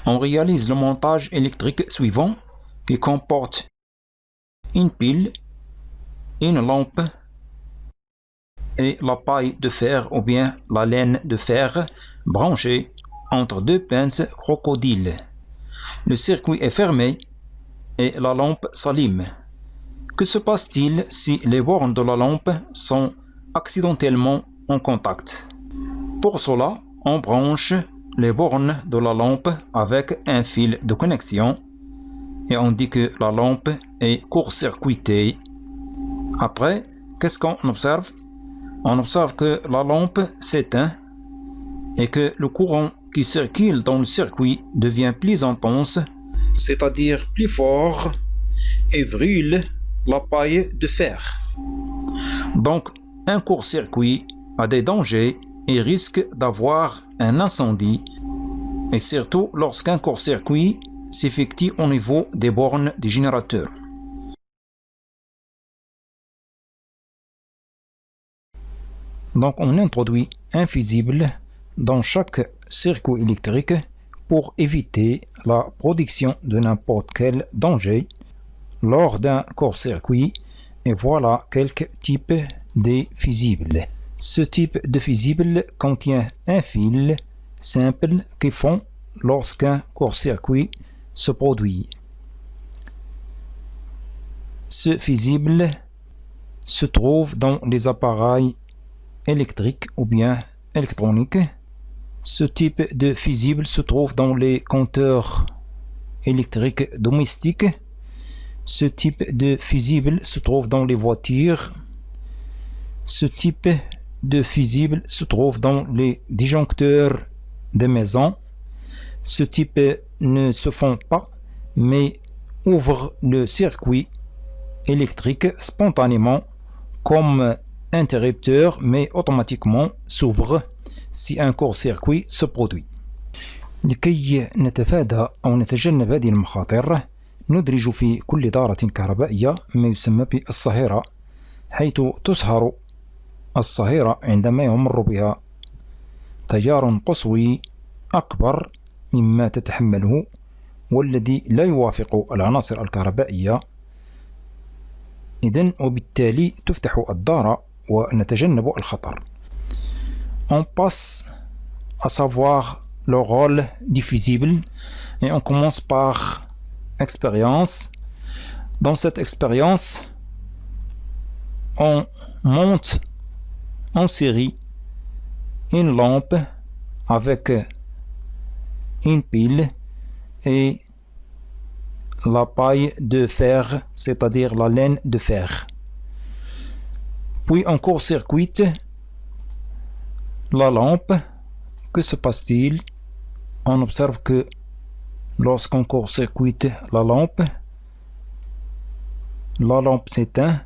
On réalise le montage électrique suivant qui comporte une pile, une lampe et la paille de fer ou bien la laine de fer branchée entre deux pinces crocodile. Le circuit est fermé et la lampe s'allume. Que se passe-t-il si les bornes de la lampe sont accidentellement en contact? Pour cela, on branche les bornes de la lampe avec un fil de connexion et on dit que la lampe est court-circuitée. Après, qu'est-ce qu'on observe? On observe que la lampe s'éteint et que le courant qui circule dans le circuit devient plus intense, c'est-à-dire plus fort, et brûle la paille de fer. Donc, un court-circuit a des dangers et risque d'avoir un incendie, et surtout lorsqu'un court-circuit s'effectue au niveau des bornes du générateur. Donc, on introduit un fusible dans chaque circuit électrique pour éviter la production de n'importe quel danger lors d'un court-circuit, et voilà quelques types de fusibles. Ce type de fusible contient un fil simple qui fond lorsqu'un court-circuit se produit. Ce fusible se trouve dans les appareils électriques ou bien électroniques. Ce type de fusible se trouve dans les compteurs électriques domestiques. Ce type de fusible se trouve dans les voitures. Ce type de fusible se trouve dans les disjoncteurs de maison. Ce type ne se fond pas, mais ouvre le circuit électrique spontanément comme interrupteur, mais automatiquement s'ouvre si un court-circuit se produit. لكي نتفادى أو نتجنب هذه المخاطر، ندرج في كل دارة كهربائية ما يسمى بالصهيرة، حيث تسهر الصهيرة عندما يمر بها تيار قصوي أكبر مما تتحمله والذي لا يوافق العناصر الكهربائية. إذن وبالتالي تفتح الدارة ونتجنب الخطر. On passe à savoir le rôle du fusible et on commence par expérience. Dans cette expérience, on monte en série une lampe avec une pile et la paille de fer, c'est-à-dire la laine de fer. Puis on court-circuite la lampe. Que se passe-t-il? On observe que lorsqu'on court-circuite la lampe s'éteint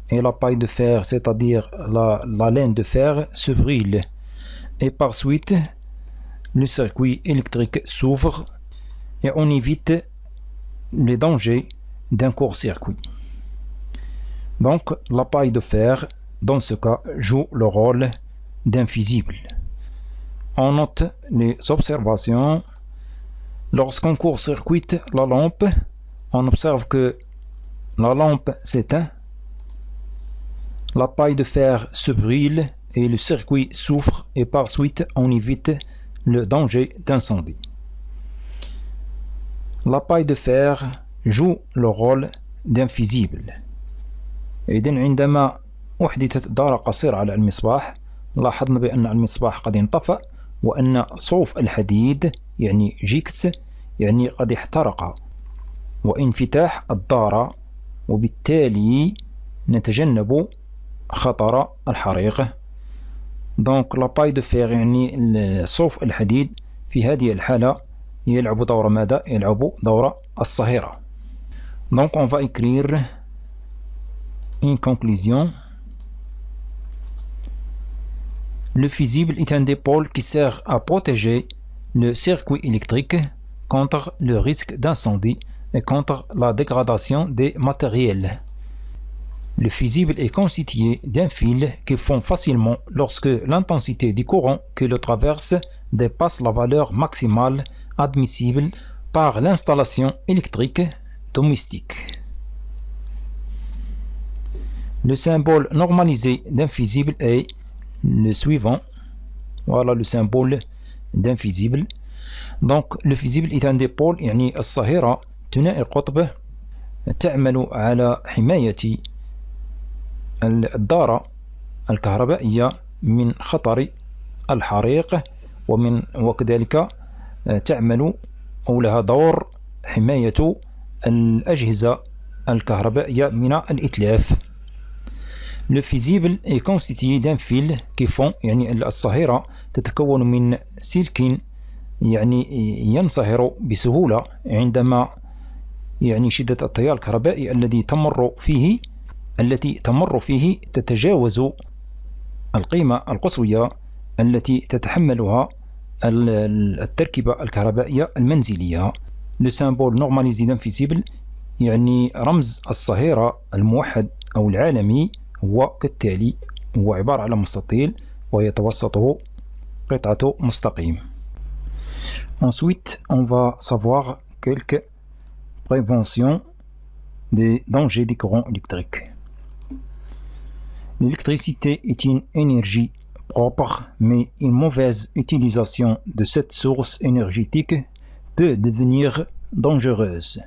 et la paille de fer, c'est-à-dire la laine de fer, se brûle. Et par suite, le circuit électrique s'ouvre et on évite les dangers d'un court-circuit. Donc, la paille de fer, dans ce cas, joue le rôle d'un fusible. On note les observations. Lorsqu'on court-circuite la lampe, on observe que la lampe s'éteint, la paille de fer se brûle et le circuit s'ouvre et par suite on évite le danger d'incendie. La paille de fer joue le rôle d'un fusible. إذن عندما أحدثت دارة قصيرة على المصباح، لاحظنا بأن المصباح قد انطفأ وأن صوف الحديد يعني جيكس يعني قد احترق وانفتاح الدارة، وبالتالي نتجنب خطر الحريق. Donc la paille de fer يعني صوف الحديد في هذه الحالة يلعب دور ماذا؟ يلعب دور الصهيرة. Donc on va écrire une conclusion. Le fusible est un dipôle qui sert à protéger le circuit électrique contre le risque d'incendie et contre la dégradation des matériels. Le fusible est constitué d'un fil qui fond facilement lorsque l'intensité du courant qui le traverse dépasse la valeur maximale admissible par l'installation électrique domestique. Le symbole normalisé d'un fusible est le suivant. Voilà le symbole d'un fusible. Donc le fusible est un dipôle يعني الصهيرة ثنائي القطب تعمل على حماية الدارة الكهربائية من خطر الحريق وكذلك تعمل أو لها دور حماية الأجهزة الكهربائية من الإتلاف. Le fusible est constitué d'un fil qui fond يعني الصهيرة تتكون من سلك يعني ينصهر بسهولة عندما يعني شدة التيار الكهربائي التي تمر فيه تتجاوز القيمة القصوية التي تتحملها التركيبة الكهربائية المنزلية. Le symbole normalisé d'un fusible يعني رمز الصهيرة الموحد أو العالمي هو كالتالي. هو عبارة على مستطيل ويتوسطه قطعة مستقيم. Ensuite, on va savoir quelques préventions des dangers des courants électriques. L'électricité est une énergie propre, mais une mauvaise utilisation de cette source énergétique peut devenir dangereuse.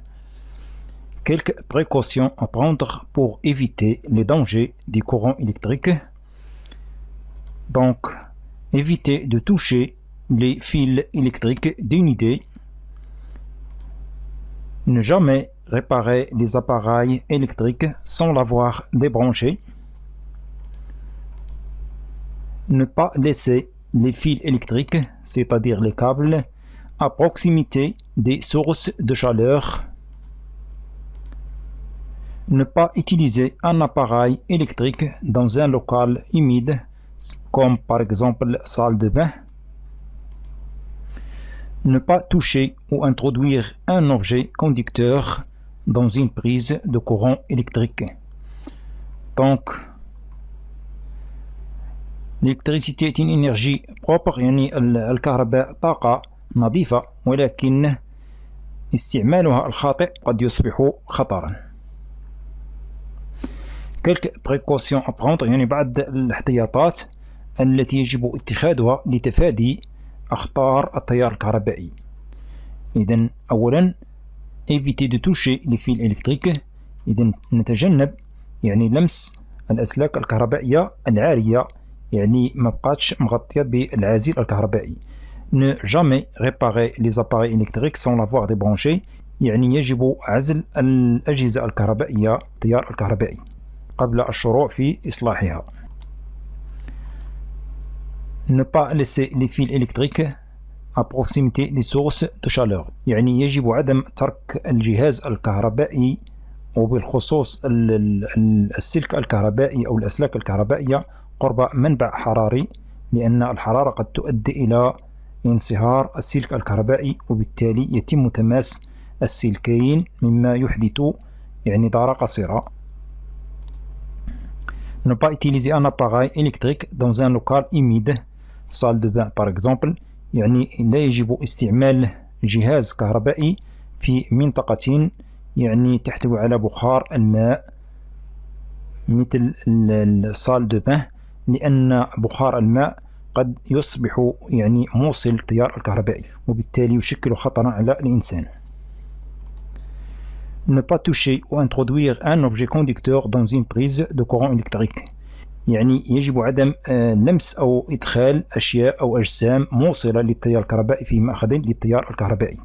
Quelques précautions à prendre pour éviter les dangers des courants électriques. Donc, éviter de toucher les fils électriques d'unité. Ne jamais réparer les appareils électriques sans l'avoir débranché. Ne pas laisser les fils électriques, c'est-à-dire les câbles, à proximité des sources de chaleur. Ne pas utiliser un appareil électrique dans un local humide, comme par exemple salle de bain. Ne pas toucher ou introduire un objet conducteur dans une prise de courant électrique. Donc, l'électricité est une énergie propre يعني الكهرباء طاقة نظيفة ولكن استعمالها الخاطئ قد يصبح خطرا. Quelques précautions à prendre يعني بعض الاحتياطات التي يجب اتخاذها لتفادي أخطار التيار الكهربائي. إذن أولا éviter de toucher les fils électriques. إذن نتجنب يعني لمس الأسلاك الكهربائية العارية يعني ما بقاتش مغطية بالعازل الكهربائي. Ne jamais réparer les appareils électriques sans l'avoir débranché يعني يجب عزل الأجهزة الكهربائية التيار الكهربائي قبل الشروع في إصلاحها. Ne pas laisser les fils électriques à proximité des sources de chaleur يعني يجب عدم ترك الجهاز الكهربائي وبالخصوص السلك الكهربائي أو الأسلاك الكهربائية قرب منبع حراري لأن الحرارة قد تؤدي إلى انصهار السلك الكهربائي وبالتالي يتم تماس السلكين مما يحدث يعني ضرر قصيرة. Ne pas utiliser un appareil électrique dans un local humide, salle de bain par exemple يعني لا يجب استعمال جهاز كهربائي في منطقة يعني تحتوي على بخار الماء مثل الصال دو بان لأن بخار الماء قد يصبح يعني موصل التيار الكهربائي وبالتالي يشكل خطرا على الإنسان. Ne pas toucher ou introduire un objet conducteur dans une prise de courant électrique يعني يجب عدم لمس أو إدخال أشياء أو أجسام موصلة للتيار الكهربائي في مأخذ للتيار الكهربائي.